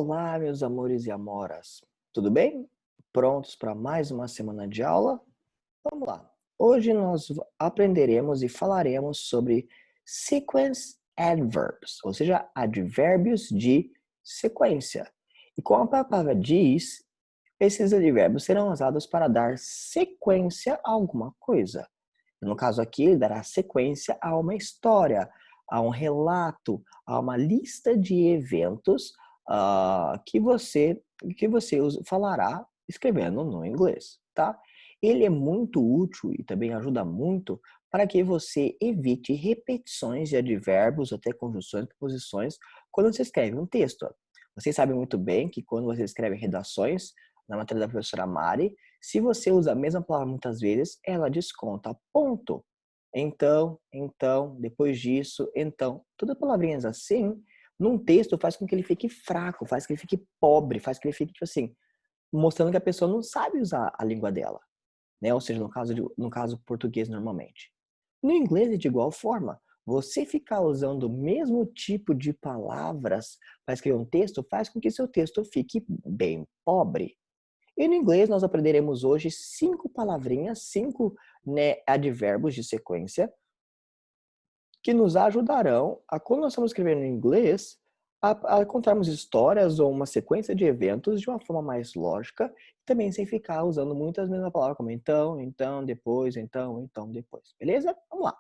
Olá, meus amores e amoras. Tudo bem? Prontos para mais uma semana de aula? Vamos lá. Hoje nós aprenderemos e falaremos sobre sequence adverbs, ou seja, advérbios de sequência. E como a palavra diz, esses advérbios serão usados para dar sequência a alguma coisa. No caso aqui, ele dará sequência a uma história, a um relato, a uma lista de eventos que você falará escrevendo no inglês, tá? Ele é muito útil e também ajuda muito para que você evite repetições de advérbios, até conjunções, preposições, quando você escreve um texto. Vocês sabem muito bem que quando você escreve redações, na matéria da professora Mari, se você usa a mesma palavra muitas vezes, ela desconta ponto. Então, depois disso, então. Todas palavrinhas assim, num texto, faz com que ele fique fraco, faz que ele fique pobre, faz que ele fique, tipo assim, mostrando que a pessoa não sabe usar a língua dela, né? Ou seja, no caso português normalmente. No inglês é de igual forma. Você ficar usando o mesmo tipo de palavras para escrever um texto faz com que seu texto fique bem pobre. E no inglês nós aprenderemos hoje 5 palavrinhas, 5, né, advérbios de sequência que nos ajudarão a, quando nós estamos escrevendo em inglês, a contarmos histórias ou uma sequência de eventos de uma forma mais lógica, também sem ficar usando muitas mesmas palavras como então, depois, então, depois. Beleza? Vamos lá.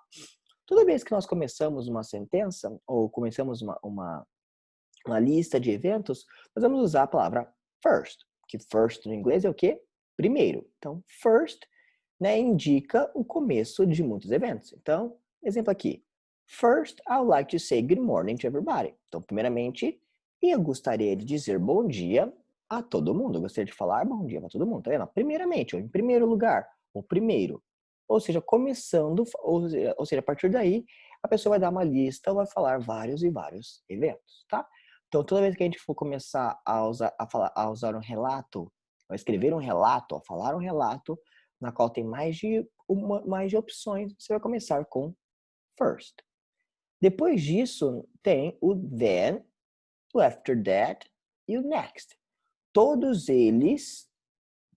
Toda vez que nós começamos uma sentença ou começamos uma lista de eventos, nós vamos usar a palavra first, que first no inglês é o quê? Primeiro. Então, first, né, indica o começo de muitos eventos. Então, exemplo aqui. First, I would like to say good morning to everybody. Então, primeiramente, eu gostaria de dizer bom dia a todo mundo. Eu gostaria de falar bom dia para todo mundo. Tá vendo? Primeiramente, ou em primeiro lugar, o primeiro. Ou seja, começando, ou seja, a partir daí, a pessoa vai dar uma lista ou vai falar vários e vários eventos, tá? Então, toda vez que a gente for começar a usar um relato, a escrever um relato, a falar um relato, na qual tem mais de opções, você vai começar com first. Depois disso, tem o then, o after that e o next. Todos eles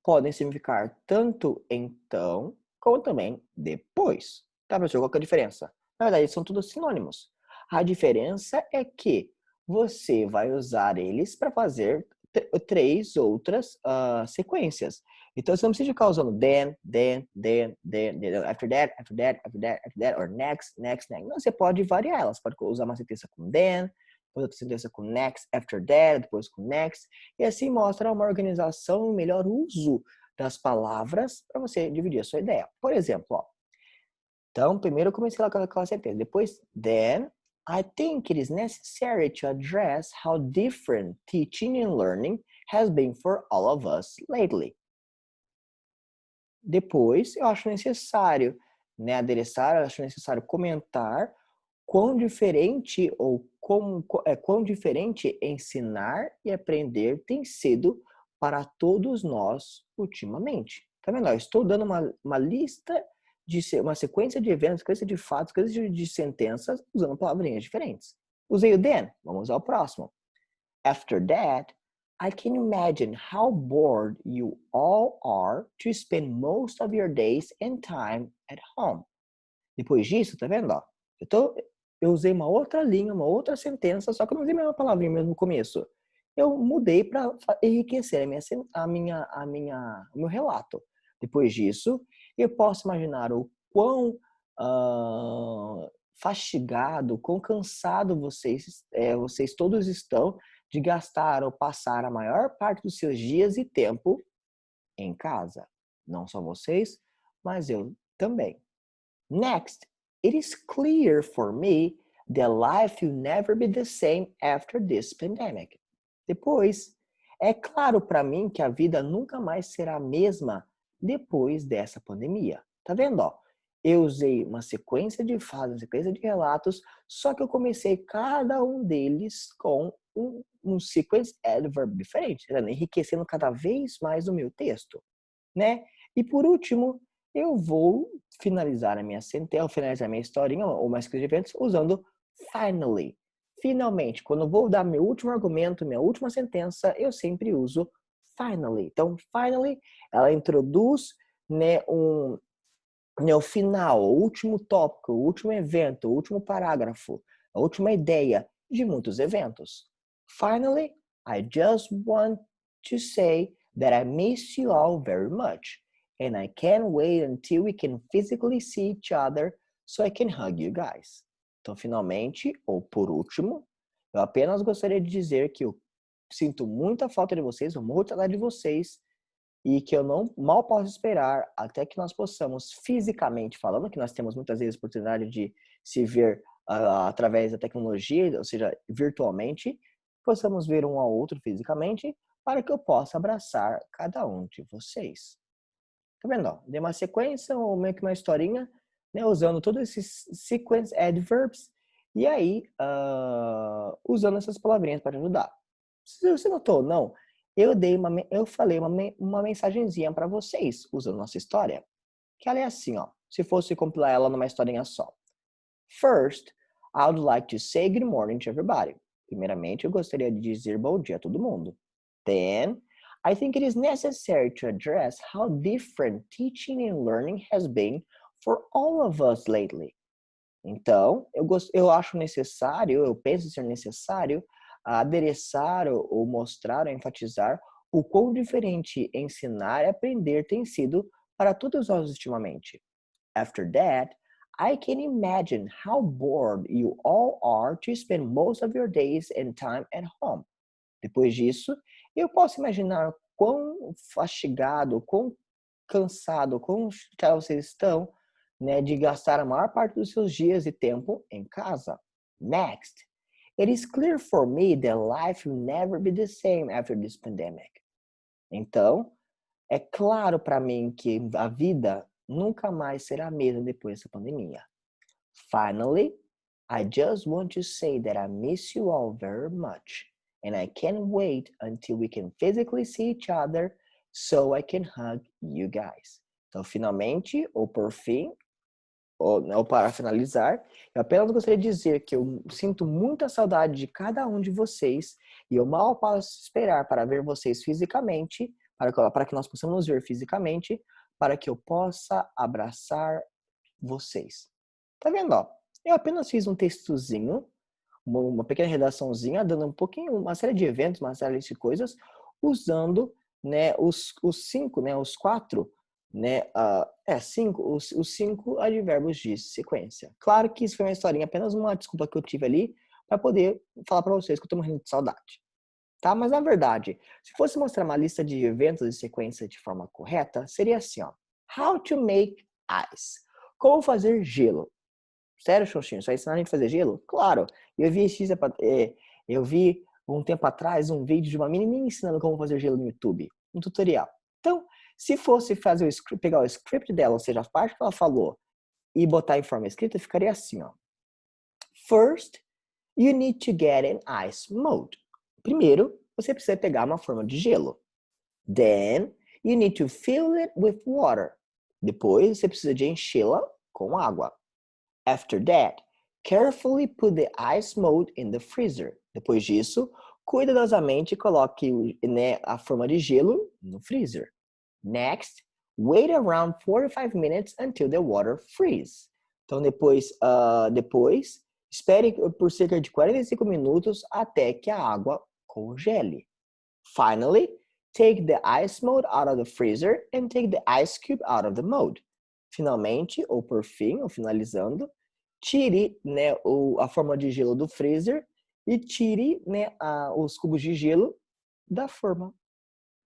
podem significar tanto então, como também depois. Tá, professor? Qual que é a diferença? Na verdade, eles são todos sinônimos. A diferença é que você vai usar eles para fazer 3 outras sequências. Então, você não precisa ficar usando then, after that, or next. Não, você pode variar elas. Pode usar uma sentença com then, depois outra sentença com next, after that, depois com next. E assim mostra uma organização e um melhor uso das palavras para você dividir a sua ideia. Por exemplo, ó, então, primeiro eu comecei lá com aquela sentença. Depois, then, I think it is necessary to address how different teaching and learning has been for all of us lately. Depois, eu acho necessário, né, adereçar, eu acho necessário comentar quão diferente quão diferente ensinar e aprender tem sido para todos nós ultimamente. Tá vendo? Eu estou dando uma lista uma sequência de eventos, sequência de fatos, sequência de sentenças usando palavrinhas diferentes. Usei o then, vamos usar o próximo. After that, I can imagine how bored you all are to spend most of your days and time at home. Depois disso, tá vendo? Ó, eu usei uma outra linha, uma outra sentença, só que eu não usei a mesma palavrinha mesmo no começo. Eu mudei para enriquecer o meu relato. Depois disso, eu posso imaginar o quão fastigado, quão cansado vocês todos estão de gastar ou passar a maior parte dos seus dias e tempo em casa. Não só vocês, mas eu também. Next, it is clear for me that life will never be the same after this pandemic. Depois, é claro para mim que a vida nunca mais será a mesma depois dessa pandemia. Tá vendo, ó? Eu usei uma sequência de frases, uma sequência de relatos, só que eu comecei cada um deles com um sequence adverb diferente, tá vendo? Enriquecendo cada vez mais o meu texto, né? E por último, eu vou finalizar a minha sentença, finalizar a minha historinha ou mais que eventos usando finally. Finalmente, quando eu vou dar meu último argumento, minha última sentença, eu sempre uso finally. Então, finally, ela introduz, né, o final, o último tópico, o último evento, o último parágrafo, a última ideia de muitos eventos. Finally, I just want to say that I miss you all very much, and I can't wait until we can physically see each other so I can hug you guys. Então, finalmente, ou por último, eu apenas gostaria de dizer que eu sinto muita falta de vocês, eu morro de saudade de vocês, e que eu não mal posso esperar até que nós possamos fisicamente falando, que nós temos muitas vezes a oportunidade de se ver através da tecnologia, ou seja, virtualmente, possamos ver um ao outro fisicamente, para que eu possa abraçar cada um de vocês. Tá vendo? Ó? Dei uma sequência, ou meio que uma historinha, né, usando todos esses sequence adverbs, e aí usando essas palavrinhas para ajudar. Se você notou ou não, eu falei uma mensagenzinha para vocês, usando nossa história, que ela é assim, ó. Se fosse compilar ela numa historinha só. First, I would like to say good morning to everybody. Primeiramente, eu gostaria de dizer bom dia a todo mundo. Then, I think it is necessary to address how different teaching and learning has been for all of us lately. Então, eu acho necessário, eu penso ser necessário adereçar ou mostrar ou enfatizar o quão diferente ensinar e aprender tem sido para todos nós ultimamente. After that, I can imagine how bored you all are to spend most of your days and time at home. Depois disso, eu posso imaginar quão fastigado, quão cansado, quão chateados vocês estão, né, de gastar a maior parte dos seus dias e tempo em casa. Next, it is clear for me that life will never be the same after this pandemic. Então, é claro para mim que a vida nunca mais será a mesma depois dessa pandemia. Finally, I just want to say that I miss you all very much, and I can't wait until we can physically see each other so I can hug you guys. Então, finalmente, ou por fim, ou para finalizar, eu apenas gostaria de dizer que eu sinto muita saudade de cada um de vocês e eu mal posso esperar para ver vocês fisicamente, para que nós possamos nos ver fisicamente, para que eu possa abraçar vocês. Tá vendo, ó? Eu apenas fiz um textozinho, uma pequena redaçãozinha, dando um pouquinho, uma série de eventos, uma série de coisas, usando, né, os cinco, né, os quatro, né, os cinco advérbios de sequência. Claro que isso foi uma historinha, apenas uma desculpa que eu tive ali, para poder falar para vocês que eu tô morrendo de saudade. Tá? Mas na verdade, se fosse mostrar uma lista de eventos de sequência de forma correta, seria assim, ó. How to make ice. Como fazer gelo. Sério, Xoxinho, só ensinar a gente a fazer gelo? Claro. Eu vi um tempo atrás um vídeo de uma menininha ensinando como fazer gelo no YouTube. Um tutorial. Então, se fosse pegar o script dela, ou seja, a parte que ela falou, e botar em forma escrita, ficaria assim, ó. First, you need to get an ice mold. Primeiro, você precisa pegar uma forma de gelo. Then, you need to fill it with water. Depois, você precisa de enchê-la com água. After that, carefully put the ice mold in the freezer. Depois disso, cuidadosamente coloque, né, a forma de gelo no freezer. Next, wait around 45 minutes until the water freezes. Então depois, espere por cerca de 45 minutos até que a água congele. Finally, take the ice mold out of the freezer and take the ice cube out of the mold. Finalmente, ou por fim, ou finalizando, tire, né, a forma de gelo do freezer e tire, né, os cubos de gelo da forma.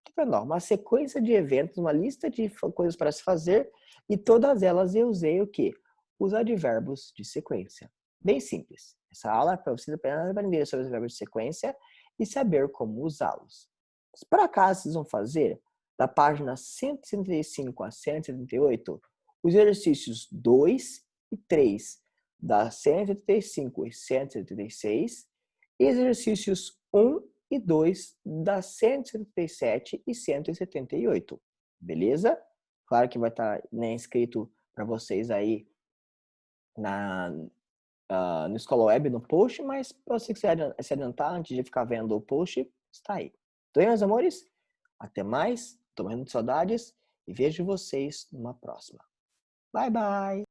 Tá vendo? Uma sequência de eventos, uma lista de coisas para se fazer e todas elas eu usei o quê? Os advérbios de sequência. Bem simples. Essa aula é para vocês apenas aprender sobre os advérbios de sequência e saber como usá-los. Por acaso vocês vão fazer, da página 175 a 178, os exercícios 2 e 3 da 175 e 176, exercícios 1 e 2 da 177 e 178, beleza? Claro que vai estar, né, escrito para vocês aí no Escola Web, no post, mas se você quiser se adiantar antes de ficar vendo o post, está aí. Então, aí, meus amores, até mais, tô morrendo de saudades e vejo vocês numa próxima. Bye, bye!